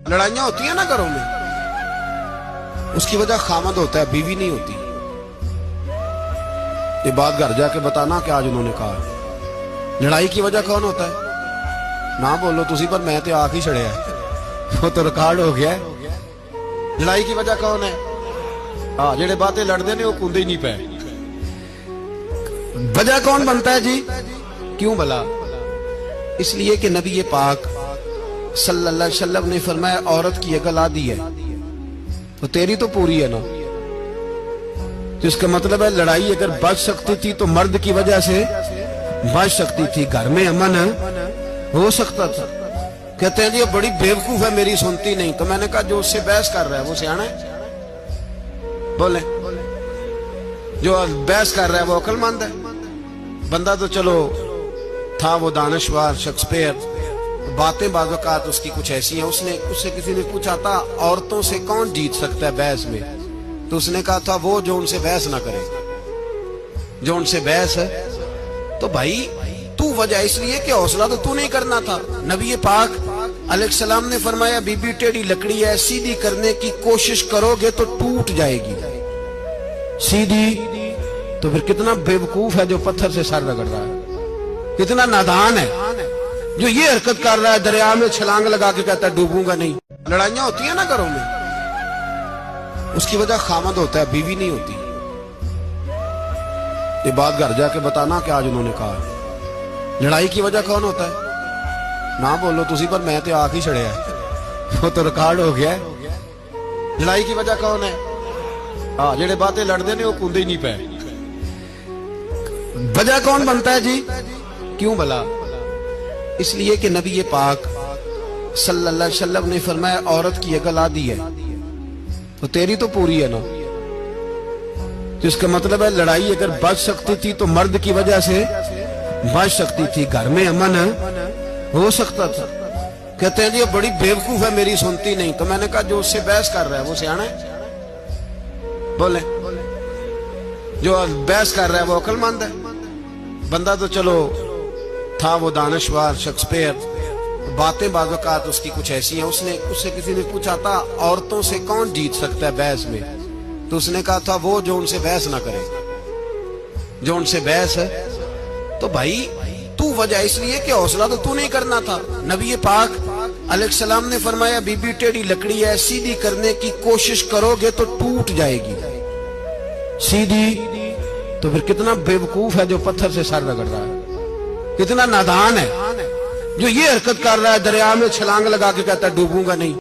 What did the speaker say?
लड़ाइयां होती है ना घरों में, उसकी वजह खामद होता है, बीवी नहीं होती। ये बात घर जाके बताना कि आज उन्होंने कहा। लड़ाई की वजह कौन होता है? ना बोलो तुसी, पर मैं तो आख ही छड़िया है, वो तो रिकॉर्ड हो गया है। लड़ाई की वजह कौन है? हाँ, जेड़े बातें लड़ते ने वो कूदे ही नहीं पे। वजह कौन बनता है जी? क्यों भला? इसलिए कि नबी पाक सल्लल्लाहु अलैहि वसल्लम ने फरमाया, औरत की अकल आधी है तो तेरी तो पूरी है ना। तो इसका मतलब है लड़ाई अगर बच सकती थी तो मर्द की वजह से बच सकती थी, घर में अमन हो सकता था। कहते हैं जी बड़ी बेवकूफ है, मेरी सुनती नहीं। तो मैंने कहा जो उससे बहस कर रहा है वो सियाना है? बोले जो बहस कर रहा है वो अक्लमंद है? बंदा तो चलो था वो दानश्वर शेक्सपियर, बातें बाज़ उसकी कुछ ऐसी हैं। उससे किसी ने पूछा था औरतों से कौन जीत सकता है बहस में, तो उसने कहा था वो जो उनसे बहस ना करे, जो उनसे बहस है। तो भाई तू वजह इसलिए कि हौसला तो तू नहीं करना था। नबी पाक अलैहिस्सलाम ने फरमाया, बीबी टेढ़ी लकड़ी है, सीधी करने की कोशिश करोगे तो टूट जाएगी। सीधी तो फिर कितना बेवकूफ है जो पत्थर से सर रगड़ रहा है, कितना नादान है जो ये हरकत कर रहा है, दरिया में छलांग लगा के कहता है डूबूंगा नहीं। लड़ाइयां होती है ना घरों में, उसकी वजह खामद होता है, बीवी नहीं होती। ये बात घर जाके बताना कि आज उन्होंने कहा। लड़ाई की वजह कौन होता है? ना बोलो तुसी, पर मैं तो आख ही छड़िया है, वो तो रिकॉर्ड हो गया है। लड़ाई की वजह कौन है? हाँ, जेड़े बातें लड़ते ने वो कूदे ही नहीं पे। वजह कौन बनता है जी? क्यों भला? इसलिए कि नबी पाक सल्लल्लाहु अलैहि वसल्लम ने फरमाया, औरत की अकल आधी है तो तेरी तो पूरी है ना। तो इसका मतलब है लड़ाई अगर बच सकती थी तो मर्द की वजह से बच सकती थी, घर में अमन हो सकता था। कहते हैं जी बड़ी बेवकूफ है, मेरी सुनती नहीं। तो मैंने कहा जो उससे बहस कर रहा है वो सियाना है? बोले जो बहस कर रहा है वो अक्लमंद है? बंदा तो चलो था वो दानश्वर शेक्सपियर, बातें बाज़ उसकी कुछ ऐसी हैं। उससे किसी ने पूछा था औरतों से कौन जीत सकता है बहस में, तो उसने कहा था वो जो उनसे बहस ना करे, जो उनसे बहस है। तो भाई तू वजह इसलिए कि हौसला तो तू नहीं करना था। नबी पाक अलैहिस्सलाम ने फरमाया, बीबी टेढ़ी लकड़ी है, सीधी करने की कोशिश करोगे तो टूट जाएगी। सीधी तो फिर कितना बेवकूफ है जो पत्थर से सर रगड़ रहा है, कितना नादान है जो ये हरकत कर रहा है, दरिया में छलांग लगा के कहता है डूबूंगा नहीं।